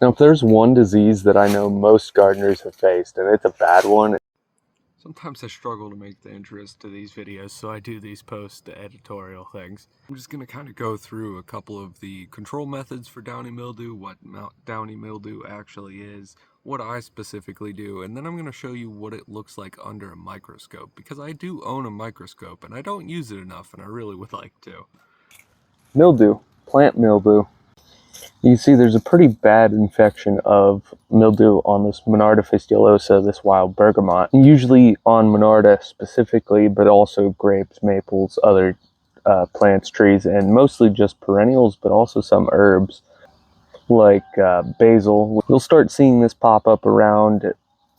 Now, if there's one disease that I know most gardeners have faced, and it's a bad one. Sometimes I struggle to make the intros to these videos, so I do these post-editorial things. I'm just going to kind of go through a couple of the control methods for downy mildew, what downy mildew actually is, what I specifically do, and then I'm going to show you what it looks like under a microscope, because I do own a microscope, and I don't use it enough, and I really would like to. Mildew, plant mildew. You can see there's a pretty bad infection of mildew on this Monarda fistulosa, this wild bergamot. Usually on Monarda specifically, but also grapes, maples, other plants, trees, and mostly just perennials, but also some herbs like basil. You'll start seeing this pop up around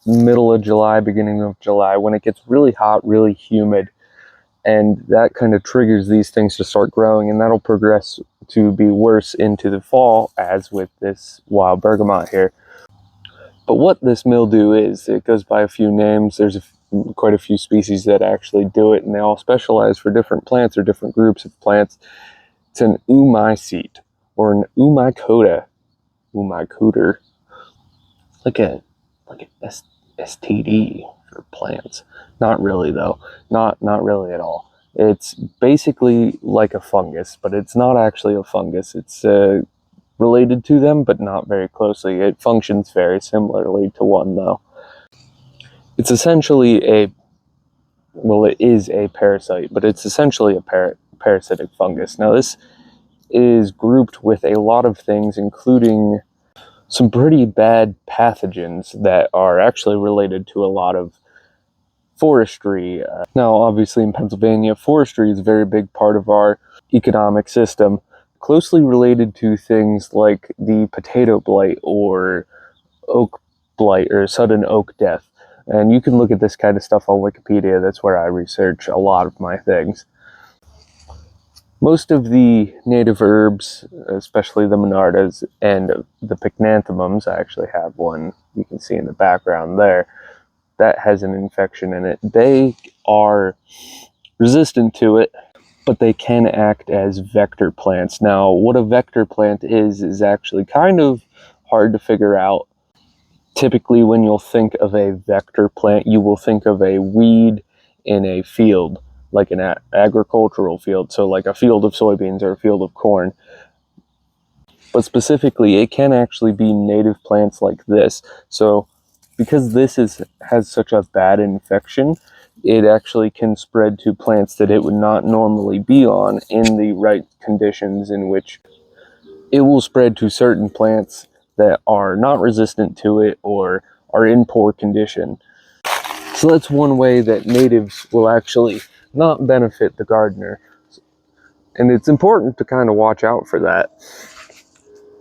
middle of July, beginning of July, when it gets really hot, really humid. And that kind of triggers these things to start growing, and that'll progress to be worse into the fall, as with this wild bergamot here. But what this mildew is, it goes by a few names. There's quite a few species that actually do it, and they all specialize for different plants or different groups of plants. It's an oomycete, or an oomycota. Oomycoter. Like a STD for plants. Not really though. Not really at all. It's basically like a fungus, but it's not actually a fungus. It's related to them, but not very closely. It functions very similarly to one though. It's essentially it is a parasite, but it's essentially a parasitic fungus. Now this is grouped with a lot of things, including some pretty bad pathogens that are actually related to a lot of forestry. Now, obviously in Pennsylvania, forestry is a very big part of our economic system, closely related to things like the potato blight or oak blight or sudden oak death. And you can look at this kind of stuff on Wikipedia. That's where I research a lot of my things. Most of the native herbs, especially the monardas and the pycnanthemums, I actually have one you can see in the background there, that has an infection in it. They are resistant to it, but they can act as vector plants. Now, what a vector plant is actually kind of hard to figure out. Typically, when you'll think of a vector plant, you will think of a weed in a field, like an agricultural field, so like a field of soybeans or a field of corn. But specifically, it can actually be native plants like this. So because this has such a bad infection, it actually can spread to plants that it would not normally be on in the right conditions, in which it will spread to certain plants that are not resistant to it or are in poor condition. So that's one way that natives will actually not benefit the gardener. And it's important to kind of watch out for that.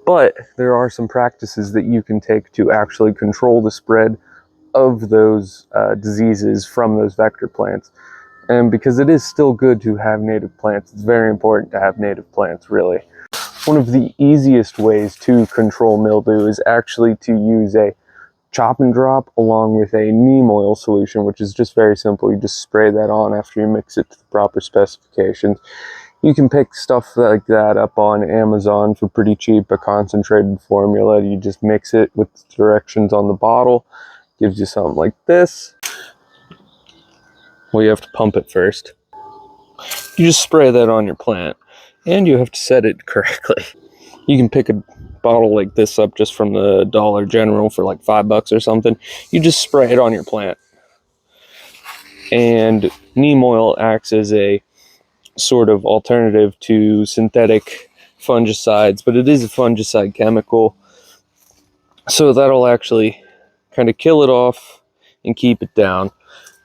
But there are some practices that you can take to actually control the spread of those diseases from those vector plants. And because it is still good to have native plants, it's very important to have native plants, really. One of the easiest ways to control mildew is actually to use a chop and drop along with a neem oil solution, which is just very simple. You just spray that on after you mix it to the proper specifications. You can pick stuff like that up on Amazon for pretty cheap, a concentrated formula. You just mix it with the directions on the bottle. Gives you something like this. Well, you have to pump it first. You just spray that on your plant, and you have to set it correctly. You can pick a bottle like this up just from the Dollar General for like $5 or something. You just spray it on your plant. And neem oil acts as a sort of alternative to synthetic fungicides, but it is a fungicide chemical. So that'll actually kind of kill it off and keep it down.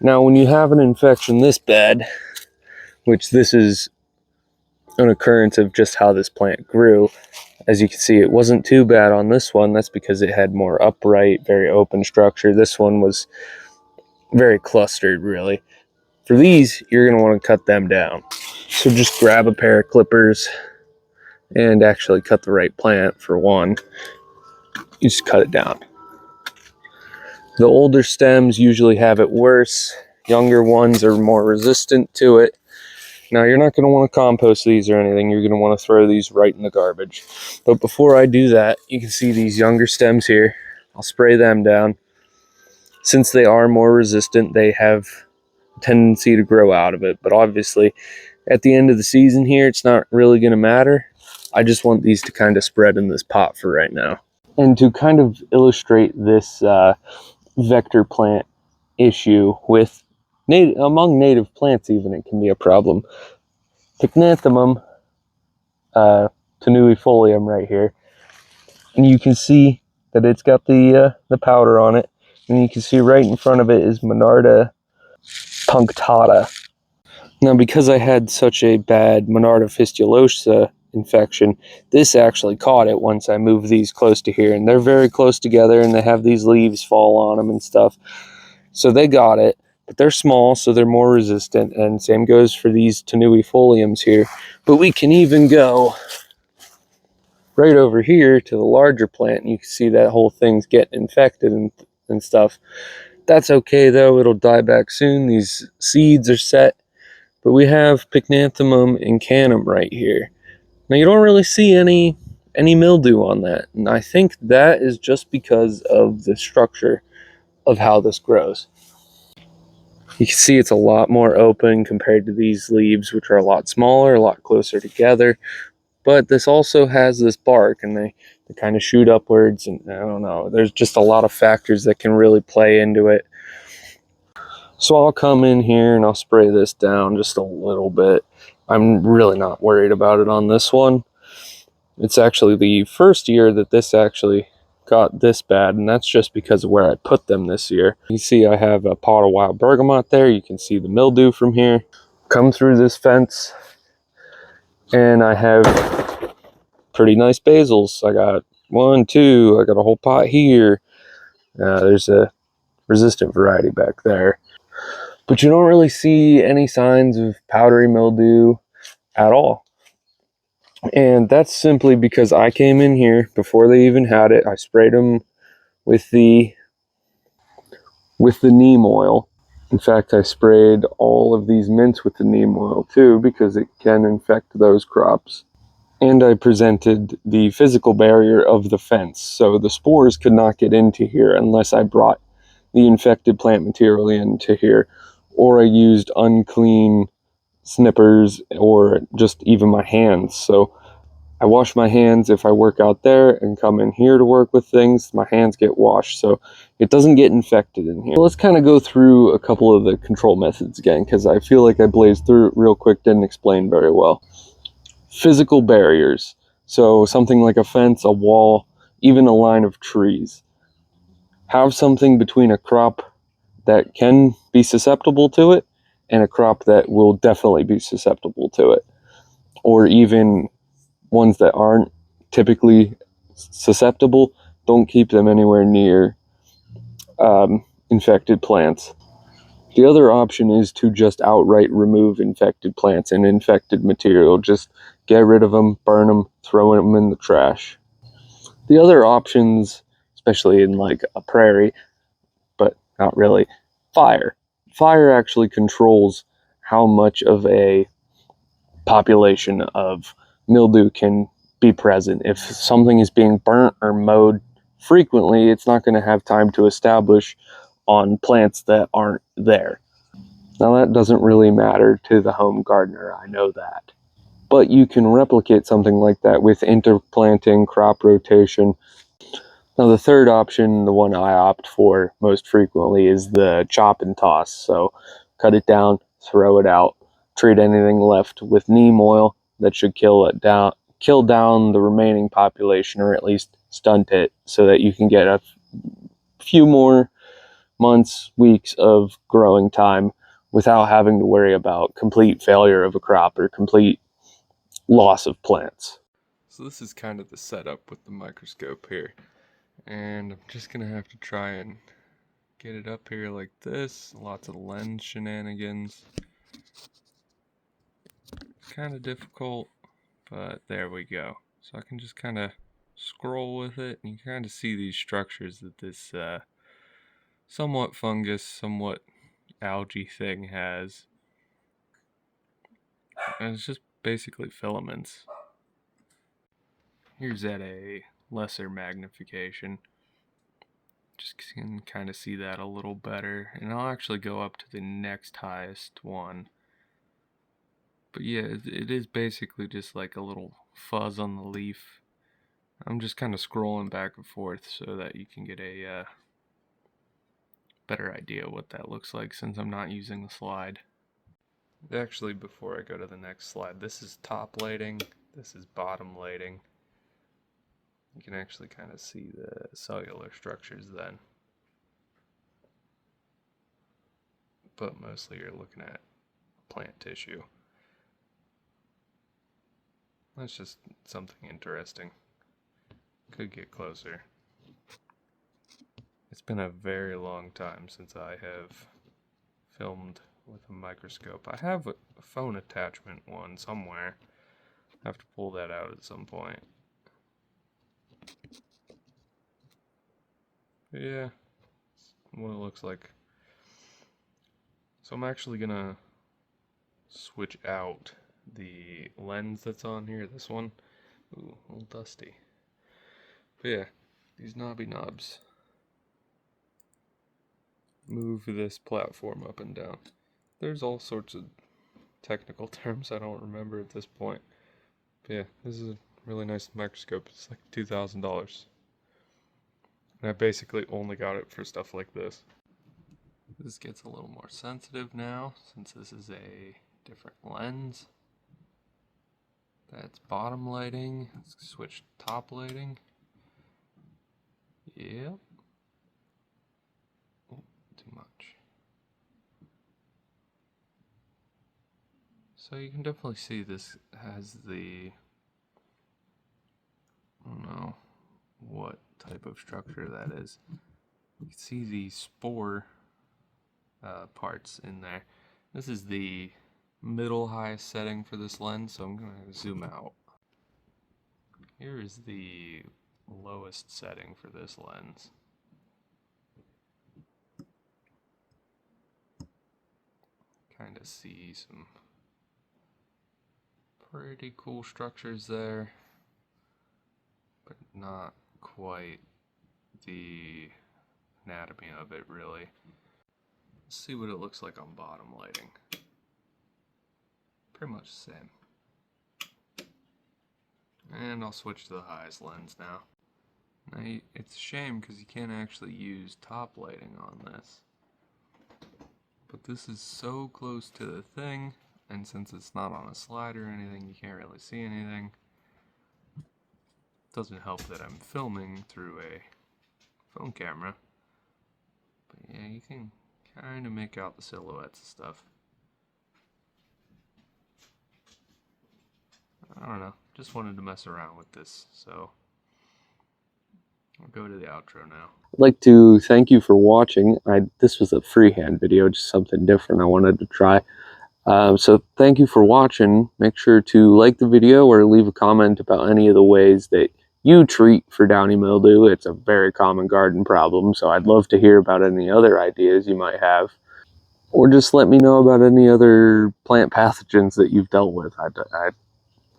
Now, when you have an infection this bad, which this is an occurrence of just how this plant grew, as you can see, it wasn't too bad on this one. That's because it had more upright, very open structure. This one was very clustered, really. For these, you're going to want to cut them down. So just grab a pair of clippers and actually cut the right plant for one. You just cut it down. The older stems usually have it worse. Younger ones are more resistant to it. Now, you're not going to want to compost these or anything. You're going to want to throw these right in the garbage. But before I do that, you can see these younger stems here. I'll spray them down. Since they are more resistant, they have a tendency to grow out of it. But obviously, at the end of the season here, it's not really going to matter. I just want these to kind of spread in this pot for right now. And to kind of illustrate this vector plant issue with among native plants, even it can be a problem. Pycnanthemum tenuifolium right here, and you can see that it's got the powder on it, and you can see right in front of it is Monarda punctata. Now, because I had such a bad Monarda fistulosa infection, this actually caught it once I moved these close to here, and they're very close together, and they have these leaves fall on them and stuff. So they got it, but they're small, so they're more resistant, and same goes for these tenuifoliums here. But we can even go right over here to the larger plant, and you can see that whole thing's getting infected and stuff. That's okay, though. It'll die back soon. These seeds are set. But we have Pycnanthemum incanum right here. Now, you don't really see any mildew on that, and I think that is just because of the structure of how this grows. You can see it's a lot more open compared to these leaves, which are a lot smaller, a lot closer together. But this also has this bark, and they kind of shoot upwards, and I don't know. There's just a lot of factors that can really play into it. So I'll come in here and I'll spray this down just a little bit. I'm really not worried about it on this one. It's actually the first year that this actually got this bad, and that's just because of where I put them this year. You see I have a pot of wild bergamot there. You can see the mildew from here. Come through this fence, and I have pretty nice basils. I got one, two, I got a whole pot here. There's a resistant variety back there. But you don't really see any signs of powdery mildew at all. And that's simply because I came in here before they even had it. I sprayed them with the neem oil. In fact, I sprayed all of these mints with the neem oil too, because it can infect those crops. And I presented the physical barrier of the fence, so the spores could not get into here unless I brought the infected plant material into here, or I used unclean snippers, or just even my hands. So I wash my hands if I work out there and come in here to work with things. My hands get washed, so it doesn't get infected in here. Let's kind of go through a couple of the control methods again, because I feel like I blazed through it real quick, didn't explain very well. Physical barriers. So something like a fence, a wall, even a line of trees. Have something between a crop that can be susceptible to it and a crop that will definitely be susceptible to it. Or even ones that aren't typically susceptible, don't keep them anywhere near infected plants. The other option is to just outright remove infected plants and infected material. Just get rid of them, burn them, throw them in the trash. The other options, especially in like a prairie, but not really, fire. Fire actually controls how much of a population of mildew can be present. If something is being burnt or mowed frequently, it's not going to have time to establish on plants that aren't there. Now, that doesn't really matter to the home gardener, I know that. But you can replicate something like that with interplanting, crop rotation. Now, the third option, the one I opt for most frequently, is the chop and toss. So cut it down, throw it out, treat anything left with neem oil. That should kill down the remaining population, or at least stunt it, so that you can get a few more months, weeks of growing time without having to worry about complete failure of a crop or complete loss of plants. So this is kind of the setup with the microscope here. And I'm just gonna have to try and get it up here like this. Lots of lens shenanigans. Kind of difficult, but there we go. So I can just kind of scroll with it, and you kind of see these structures that this somewhat fungus, somewhat algae thing has. And it's just basically filaments. Here's at a lesser magnification. Just can kind of see that a little better. And I'll actually go up to the next highest one. But yeah, it is basically just like a little fuzz on the leaf. I'm just kind of scrolling back and forth so that you can get a better idea what that looks like since I'm not using the slide. Actually, before I go to the next slide, this is top lighting, this is bottom lighting. You can actually kind of see the cellular structures then. But mostly you're looking at plant tissue. That's just something interesting. Could get closer. It's been a very long time since I have filmed with a microscope. I have a phone attachment one somewhere. I have to pull that out at some point. But yeah, that's what it looks like. So I'm actually gonna switch out the lens that's on here, this one. Ooh, a little dusty. But yeah, these knobby knobs move this platform up and down. There's all sorts of technical terms I don't remember at this point. But yeah, this is a really nice microscope. It's like $2,000. And I basically only got it for stuff like this. This gets a little more sensitive now since this is a different lens. That's bottom lighting. Let's switch to top lighting. Yep. Oh, too much. So you can definitely see this has the, I don't know what type of structure that is. You can see the spore parts in there. This is the middle highest setting for this lens, so I'm going to zoom out. Here is the lowest setting for this lens. Kind of see some pretty cool structures there, but not quite the anatomy of it really. Let's see what it looks like on bottom lighting. Pretty much the same. And I'll switch to the highest lens now. Now it's a shame because you can't actually use top lighting on this. But this is so close to the thing, and since it's not on a slide or anything, you can't really see anything. Doesn't help that I'm filming through a phone camera. But yeah, you can kind of make out the silhouettes and stuff. I don't know, just wanted to mess around with this, so I'll go to the outro now. I'd like to thank you for watching. This was a freehand video, just something different I wanted to try. So thank you for watching. Make sure to like the video or leave a comment about any of the ways that you treat for downy mildew. It's a very common garden problem, so I'd love to hear about any other ideas you might have. Or just let me know about any other plant pathogens that you've dealt with. I'd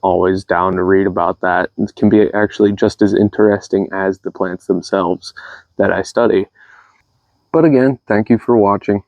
always down to read about that. It can be actually just as interesting as the plants themselves that I study. But again, thank you for watching.